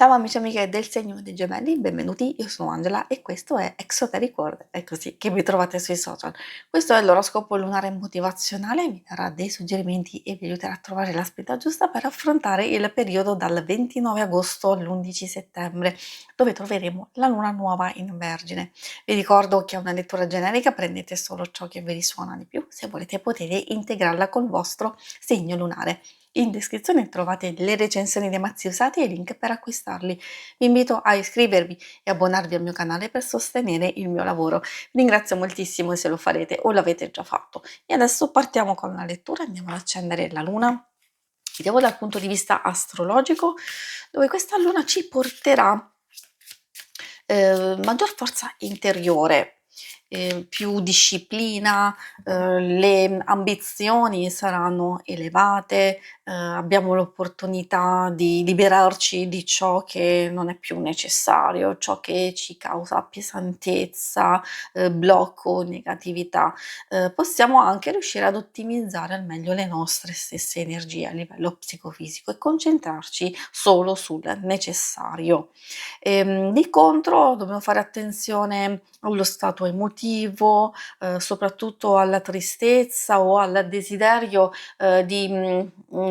Ciao amici e amiche del segno dei gemelli, benvenuti, io sono Angela e questo è Exoteric World, è così che mi trovate sui social. Questo è l'oroscopo lunare motivazionale, vi darà dei suggerimenti e vi aiuterà a trovare la spinta giusta per affrontare il periodo dal 29 agosto all'11 settembre, dove troveremo la luna nuova in Vergine. Vi ricordo che è una lettura generica, prendete solo ciò che vi risuona di più, se volete potete integrarla col vostro segno lunare. In descrizione trovate le recensioni dei mazzi usati e i link per acquistarli. Vi invito a iscrivervi e abbonarvi al mio canale per sostenere il mio lavoro. Vi ringrazio moltissimo se lo farete o l'avete già fatto. E adesso partiamo con la lettura, andiamo ad accendere la luna. Vediamo dal punto di vista astrologico, dove questa luna ci porterà maggior forza interiore, più disciplina, le ambizioni saranno elevate, abbiamo l'opportunità di liberarci di ciò che non è più necessario, ciò che ci causa pesantezza, blocco, negatività. Possiamo anche riuscire ad ottimizzare al meglio le nostre stesse energie a livello psicofisico e concentrarci solo sul necessario. Di contro dobbiamo fare attenzione allo stato emotivo, soprattutto alla tristezza o al desiderio,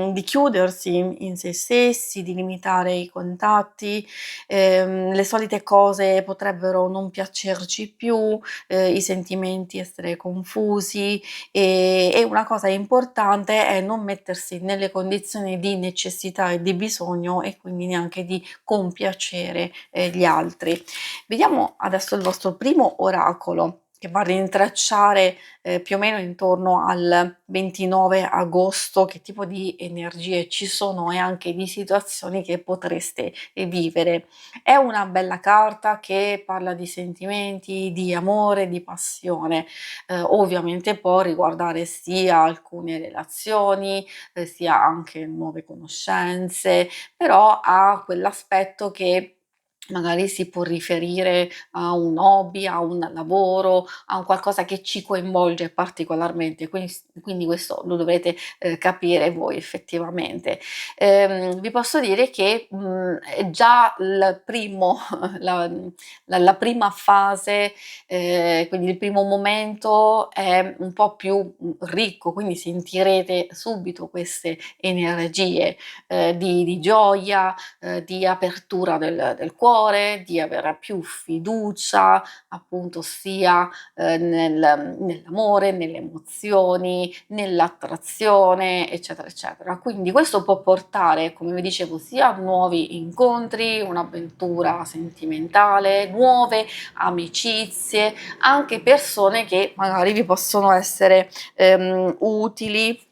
di chiudersi in se stessi, di limitare i contatti, le solite cose potrebbero non piacerci più, i sentimenti essere confusi, e una cosa importante è non mettersi nelle condizioni di necessità e di bisogno e quindi neanche di compiacere gli altri. Vediamo adesso il vostro primo oracolo che va a rintracciare più o meno intorno al 29 agosto che tipo di energie ci sono e anche di situazioni che potreste vivere. È una bella carta che parla di sentimenti, di amore, di passione. Ovviamente può riguardare sia alcune relazioni, sia anche nuove conoscenze, però ha quell'aspetto che magari si può riferire a un hobby, a un lavoro, a un qualcosa che ci coinvolge particolarmente, quindi questo lo dovrete capire voi effettivamente. Vi posso dire che è già il primo, la, la prima fase, quindi il primo momento è un po' più ricco, quindi sentirete subito queste energie di gioia, di apertura del cuore, di avere più fiducia appunto sia nell'amore, nelle emozioni, nell'attrazione, eccetera, eccetera. Quindi questo può portare, come vi dicevo, sia a nuovi incontri, un'avventura sentimentale, nuove amicizie, anche persone che magari vi possono essere utili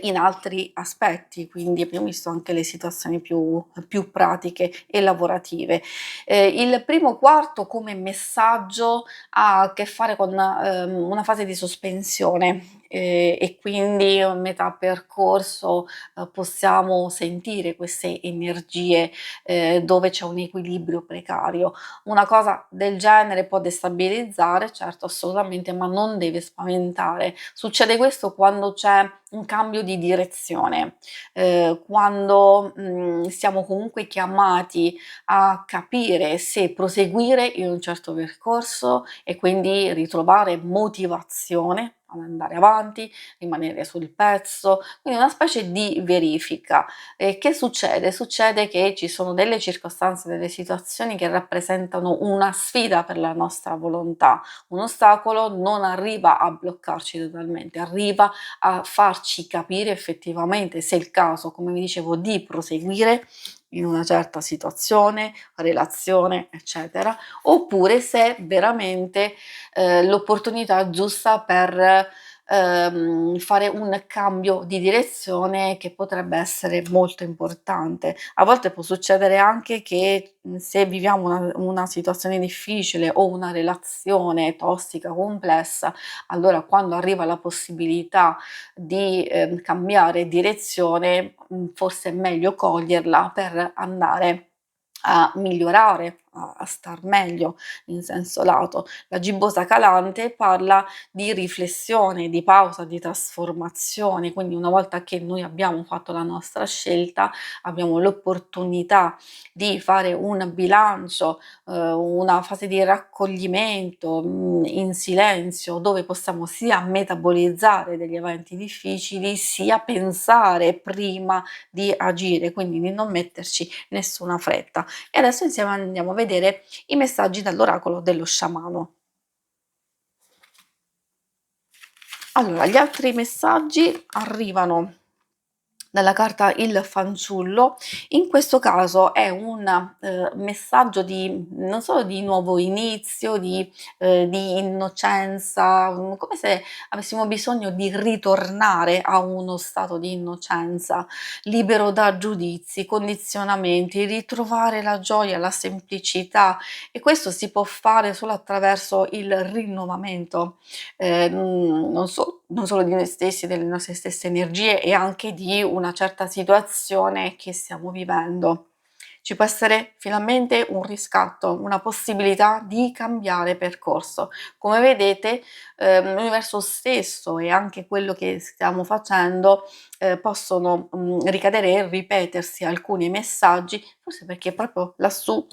in altri aspetti, quindi abbiamo visto anche le situazioni più pratiche e lavorative. Il primo quarto come messaggio ha a che fare con una fase di sospensione e quindi a metà percorso possiamo sentire queste energie dove c'è un equilibrio precario. Una cosa del genere può destabilizzare, certo, assolutamente, ma non deve spaventare. Succede questo quando c'è un cambio di direzione, quando siamo comunque chiamati a capire se proseguire in un certo percorso e quindi ritrovare motivazione ad andare avanti, rimanere sul pezzo, quindi una specie di verifica. E che succede? Succede che ci sono delle circostanze, delle situazioni che rappresentano una sfida per la nostra volontà. Un ostacolo non arriva a bloccarci totalmente, arriva a farci capire effettivamente se è il caso, come vi dicevo, di proseguire in una certa situazione, relazione, eccetera, oppure se veramente l'opportunità giusta per fare un cambio di direzione che potrebbe essere molto importante. A volte può succedere anche che se viviamo una situazione difficile o una relazione tossica, complessa, allora quando arriva la possibilità di cambiare direzione, forse è meglio coglierla per andare a migliorare a star meglio in senso lato. La gibbosa calante parla di riflessione, di pausa, di trasformazione, quindi una volta che noi abbiamo fatto la nostra scelta, abbiamo l'opportunità di fare un bilancio, una fase di raccoglimento, in silenzio, dove possiamo sia metabolizzare degli eventi difficili, sia pensare prima di agire, quindi di non metterci nessuna fretta. E adesso insieme andiamo a vedere i messaggi dall'oracolo dello sciamano. Allora, gli altri messaggi arrivano dalla carta il fanciullo. In questo caso è un messaggio di non solo di nuovo inizio, di innocenza, come se avessimo bisogno di ritornare a uno stato di innocenza, libero da giudizi, condizionamenti, ritrovare la gioia, la semplicità, e questo si può fare solo attraverso il rinnovamento, non solo di noi stessi, delle nostre stesse energie, e anche di una certa situazione che stiamo vivendo. Ci può essere finalmente un riscatto, una possibilità di cambiare percorso. Come vedete, l'universo stesso e anche quello che stiamo facendo, possono, ricadere e ripetersi alcuni messaggi, forse perché proprio lassù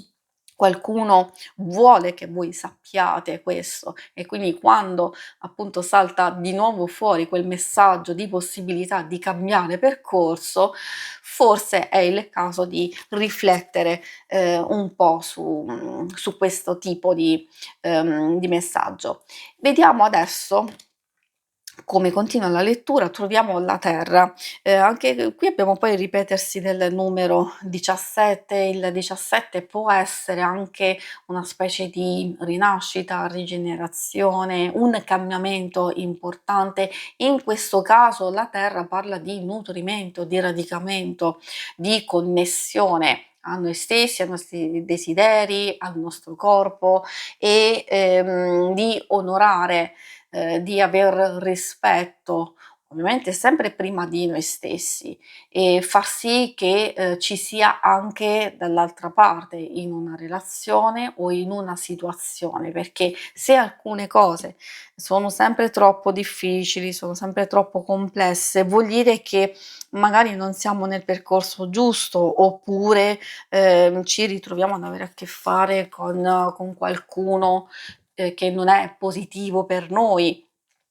qualcuno vuole che voi sappiate questo, e quindi quando appunto salta di nuovo fuori quel messaggio di possibilità di cambiare percorso, forse è il caso di riflettere un po' su questo tipo di messaggio. Vediamo adesso come continua la lettura. Troviamo la Terra. Anche qui abbiamo poi il ripetersi del numero 17. Il 17 può essere anche una specie di rinascita, rigenerazione, un cambiamento importante. In questo caso la Terra parla di nutrimento, di radicamento, di connessione a noi stessi, ai nostri desideri, al nostro corpo, e di onorare, di aver rispetto, ovviamente sempre prima di noi stessi, e far sì che, ci sia anche dall'altra parte in una relazione o in una situazione, perché se alcune cose sono sempre troppo difficili, sono sempre troppo complesse, vuol dire che magari non siamo nel percorso giusto, oppure, ci ritroviamo ad avere a che fare con qualcuno che non è positivo per noi.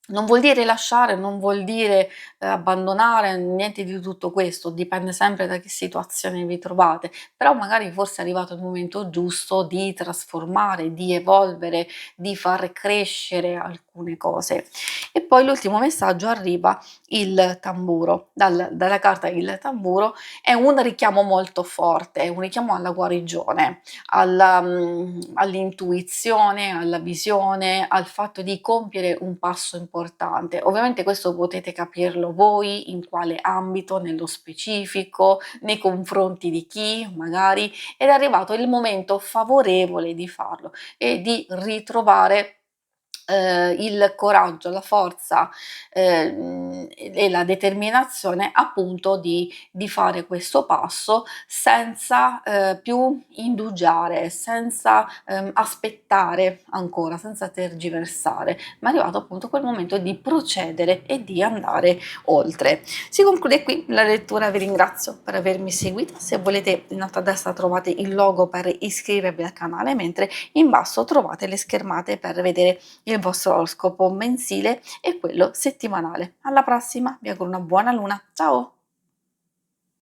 Non vuol dire lasciare, non vuol dire, abbandonare, niente di tutto questo, dipende sempre da che situazione vi trovate, però magari forse è arrivato il momento giusto di trasformare, di evolvere, di far crescere alcune cose. E poi l'ultimo messaggio arriva il tamburo. Dalla carta il tamburo è un richiamo molto forte, è un richiamo alla guarigione, all'intuizione, alla visione, al fatto di compiere un passo importante. Ovviamente questo potete capirlo voi in quale ambito, nello specifico, nei confronti di chi magari, ed è arrivato il momento favorevole di farlo e di ritrovare il coraggio, la forza, e la determinazione appunto di fare questo passo senza, più indugiare, senza, aspettare ancora, senza tergiversare, ma è arrivato appunto quel momento di procedere e di andare oltre. Si conclude qui la lettura, vi ringrazio per avermi seguito. Se volete, in alto a destra trovate il logo per iscrivervi al canale, mentre in basso trovate le schermate per vedere il vostro oroscopo mensile e quello settimanale. Alla prossima, vi auguro una buona luna, ciao!